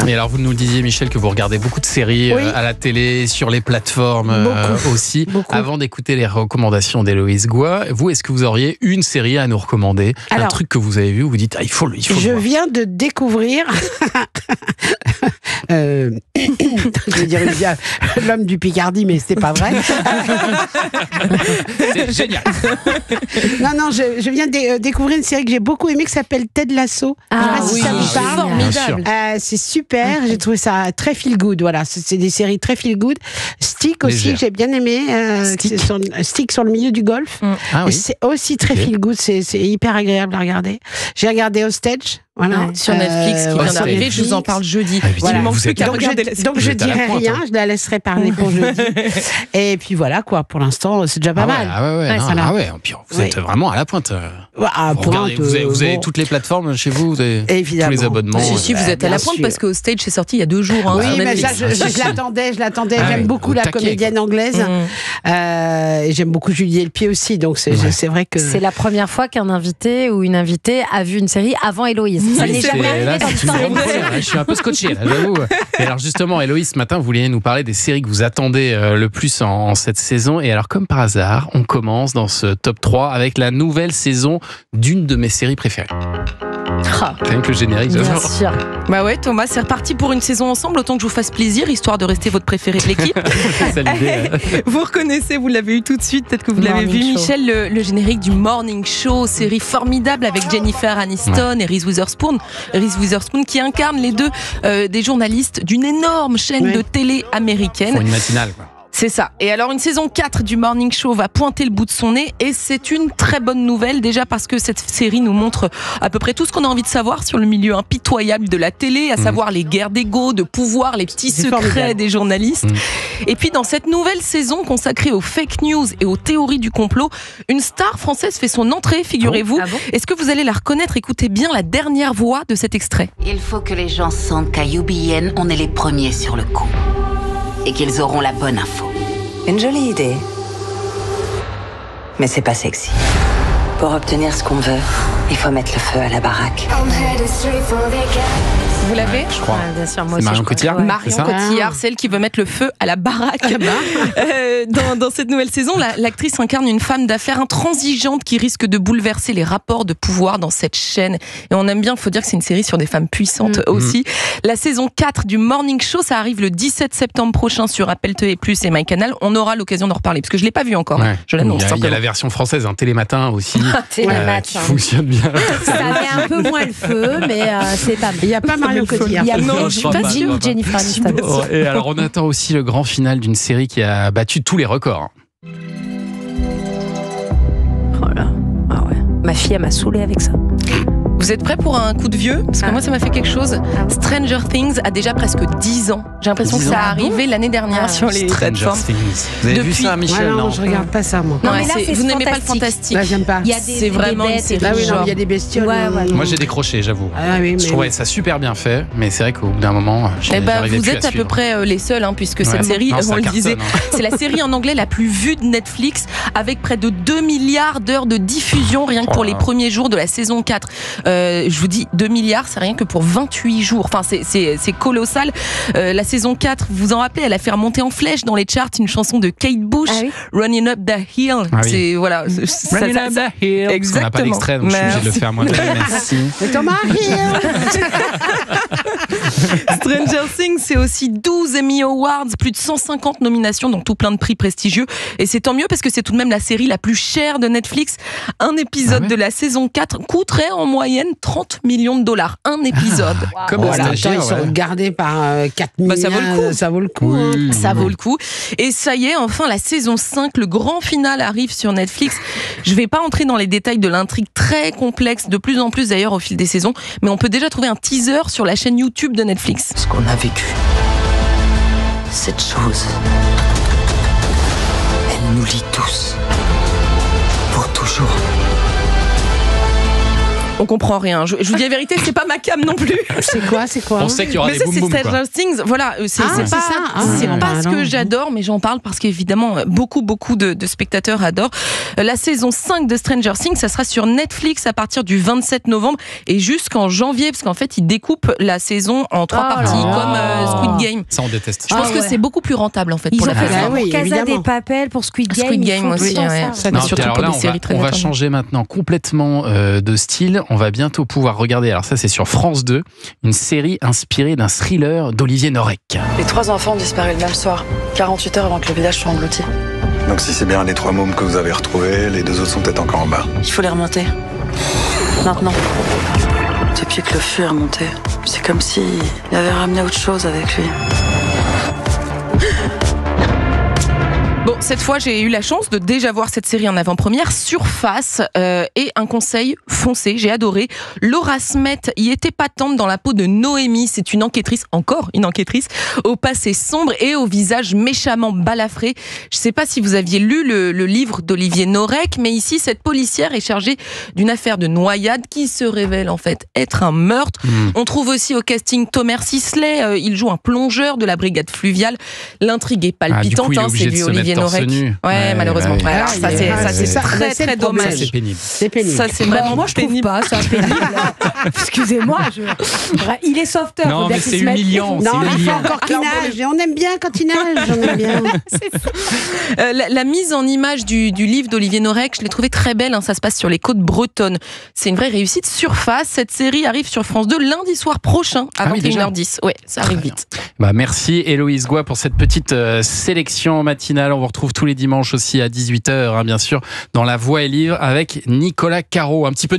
Mais alors, vous nous le disiez, Michel, que vous regardez beaucoup de séries à la télé, sur les plateformes aussi. Beaucoup. Avant d'écouter les recommandations d'Héloïse Goua, vous, est-ce que vous auriez une série à nous recommander? Un truc que vous avez vu où vous dites, il faut le voir. Je viens de découvrir... je vais dire l'homme du Picardie, mais c'est pas vrai. C'est génial. Non, je viens de découvrir une série que j'ai beaucoup aimée qui s'appelle Ted Lasso. Ah je sais pas si ça vous parle. Formidable. C'est super. J'ai trouvé ça très feel good. Voilà, c'est des séries très feel good. Stick aussi, que j'ai bien aimé. Stick sur le milieu du golf. Ah, oui. C'est aussi très feel good. C'est hyper agréable à regarder. J'ai regardé Hostage. Voilà. Sur Netflix qui vient d'arriver, je vous en parle jeudi. Voilà. Il manque plus qu'à regarder la série. Donc je dirai rien, je la laisserai parler pour jeudi. Et puis voilà quoi, pour l'instant c'est déjà pas mal. Puis vous êtes vraiment à la pointe. Vous avez toutes les plateformes chez vous, vous avez évidemment tous les abonnements. Si, vous êtes à la pointe parce que Hostage c'est sorti il y a 2 jours. Oui, mais ça, je l'attendais. J'aime beaucoup la comédienne anglaise. Et j'aime beaucoup Julie Delpy aussi, donc c'est vrai que... C'est la première fois qu'un invité ou une invitée a vu une série avant Héloïse. Ça n'est jamais arrivé dans l'histoire. Je suis un peu scotché, là, j'avoue. Et alors justement, Héloïse, ce matin, vous vouliez nous parler des séries que vous attendez le plus en cette saison. Et alors, comme par hasard, on commence dans ce top 3 avec la nouvelle saison d'une de mes séries préférées. Rien que le générique, bien sûr. Bah ouais, Thomas, c'est reparti pour une saison ensemble, autant que je vous fasse plaisir, histoire de rester votre préféré de l'équipe. C'est l'idée. Vous reconnaissez, vous l'avez eu tout de suite, peut-être que vous l'avez vu, Michel, le générique du Morning Show, série formidable avec Jennifer Aniston et Reese Witherspoon. Reese Witherspoon qui incarne les deux des journalistes d'une énorme chaîne de télé américaine. Pour une matinale, quoi. C'est ça. Et alors, une saison 4 du Morning Show va pointer le bout de son nez et c'est une très bonne nouvelle, déjà parce que cette série nous montre à peu près tout ce qu'on a envie de savoir sur le milieu impitoyable de la télé, à savoir les guerres d'ego, de pouvoir, les petits secrets des journalistes. Et puis, dans cette nouvelle saison consacrée aux fake news et aux théories du complot, une star française fait son entrée, figurez-vous. Est-ce que vous allez la reconnaître? Écoutez bien la dernière voix de cet extrait. Il faut que les gens sentent qu'à UBN, on est les premiers sur le coup. Et qu'ils auront la bonne info. Une jolie idée. Mais c'est pas sexy. Pour obtenir ce qu'on veut, il faut mettre le feu à la baraque. Vous l'avez? Je crois. Bien sûr, moi c'est aussi. Marion Cotillard. Marion Cotillard, celle qui veut mettre le feu à la baraque. Dans cette nouvelle saison, l'actrice incarne une femme d'affaires intransigeante qui risque de bouleverser les rapports de pouvoir dans cette chaîne. Et on aime bien, il faut dire que c'est une série sur des femmes puissantes aussi. La saison 4 du Morning Show, ça arrive le 17 septembre prochain sur Apple TV+, et MyCanal. On aura l'occasion d'en reparler, parce que je ne l'ai pas vu encore. Je l'annonce. Il y a la version française, un Télématin aussi, qui fonctionne bien. Ça met un peu moins le feu, mais c'est pas mal. Il n'y a pas Marion Cotillard. Non, je suis pas sûre. Jennifer Aniston. Et alors, on attend aussi le grand final d'une série qui a battu tous les records. Oh là. Ah ouais. Ma fille, elle m'a saoulée avec ça. Vous êtes prêts pour un coup de vieux? Parce que moi, ça m'a fait quelque chose. Stranger Things a déjà presque 10 ans. J'ai l'impression que ça a arrivé l'année dernière sur les plateformes. Vous avez vu ça, Michel? Non, je regarde pas ça, moi. Non, mais là, c'est vous n'aimez pas le fantastique? J'aime pas. C'est vraiment une série. Il y a des bestioles. Moi, j'ai décroché, j'avoue. Je trouvais ça super bien fait, mais c'est vrai qu'au bout d'un moment, vous êtes à peu près les seuls, puisque cette série, on le disait, c'est la série en anglais la plus vue de Netflix, avec près de 2 milliards d'heures de diffusion rien que pour les premiers jours de la saison 4. Je vous dis, 2 milliards, c'est rien que pour 28 jours. Enfin, c'est colossal. La saison 4, vous vous en rappelez, elle a fait remonter en flèche dans les charts une chanson de Kate Bush, Running Up the Hill. C'est, voilà. Running Up the Hill. Exactement. On n'a pas d'extrait, donc je suis obligé de le faire moi-même. Merci. Thomas Hill. Stranger Things, c'est aussi 12 Emmy Awards, plus de 150 nominations, donc tout plein de prix prestigieux. Et c'est tant mieux parce que c'est tout de même la série la plus chère de Netflix. Un épisode de la saison 4 coûterait en moyenne 30 millions de dollars. Un épisode. Comme ils sont regardés par 4 millions. Ça vaut le coup. Ça vaut le coup. Ça vaut le coup. Et ça y est, enfin, la saison 5, le grand final arrive sur Netflix. Je vais pas entrer dans les détails de l'intrigue très complexe, de plus en plus d'ailleurs au fil des saisons, mais on peut déjà trouver un teaser sur la chaîne YouTube de Netflix. Ce qu'on a vécu, cette chose, elle nous lie tous. Pour toujours. On comprend rien. Je vous dis la vérité, c'est pas ma cam non plus. C'est quoi On sait qu'il y aura mais des ça, boum c'est boum. Stranger Things. Voilà, c'est pas ce que j'adore, mais j'en parle parce qu'évidemment, beaucoup de spectateurs adorent. La saison 5 de Stranger Things, ça sera sur Netflix à partir du 27 novembre et jusqu'en janvier, parce qu'en fait, ils découpent la saison en 3 parties, comme Squid Game. Ça, on déteste. Je pense que c'est beaucoup plus rentable, en fait. Ils pour ont la fait ça plateforme. pour Casa des Papel, pour Squid Game. Squid Game aussi, ouais. Non, surtout alors pour là, des séries très on va attendues. changer maintenant complètement de style. On va bientôt pouvoir regarder, alors ça c'est sur France 2, une série inspirée d'un thriller d'Olivier Norek. Les 3 enfants ont disparu le même soir, 48 heures avant que le village soit englouti. Donc si c'est bien les 3 mômes que vous avez retrouvés, les 2 autres sont peut-être encore en bas. Il faut les remonter. Maintenant. Depuis que le feu est remonté, c'est comme s'il avait ramené autre chose avec lui. Bon, cette fois, j'ai eu la chance de déjà voir cette série en avant-première, Surface, et un conseil, foncez, j'ai adoré. Laura Smet y était patente dans la peau de Noémie, c'est une enquêtrice, encore une enquêtrice, au passé sombre et au visage méchamment balafré. Je sais pas si vous aviez lu le livre d'Olivier Norek, mais ici, cette policière est chargée d'une affaire de noyade qui se révèle en fait être un meurtre. On trouve aussi au casting Thomas Sisley, il joue un plongeur de la brigade fluviale. L'intrigue est palpitante, du coup, c'est du Olivier Norek. Ouais, malheureusement. Ouais. Alors, ça, c'est très dommage. Ça, c'est pénible. C'est pénible. Ça, c'est vraiment Moi, je trouve pénible. pas ça pénible. Excusez-moi. Il est sauveteur. Non, mais c'est humiliant. Non, mais il faut humiliant. encore qu'il nage. Et on aime bien quand il nage. On aime bien. La mise en image du livre d'Olivier Norek, je l'ai trouvé très belle. Ça se passe sur les côtes bretonnes. C'est une vraie réussite. Surface, cette série arrive sur France 2 lundi soir prochain à 21h10. Ouais, ça arrive vite. Merci Héloïse Goua pour cette petite sélection matinale. On vous retrouve tous les dimanches aussi à 18h, bien sûr, dans La Voix et Livre avec Nicolas Caro. Un petit peu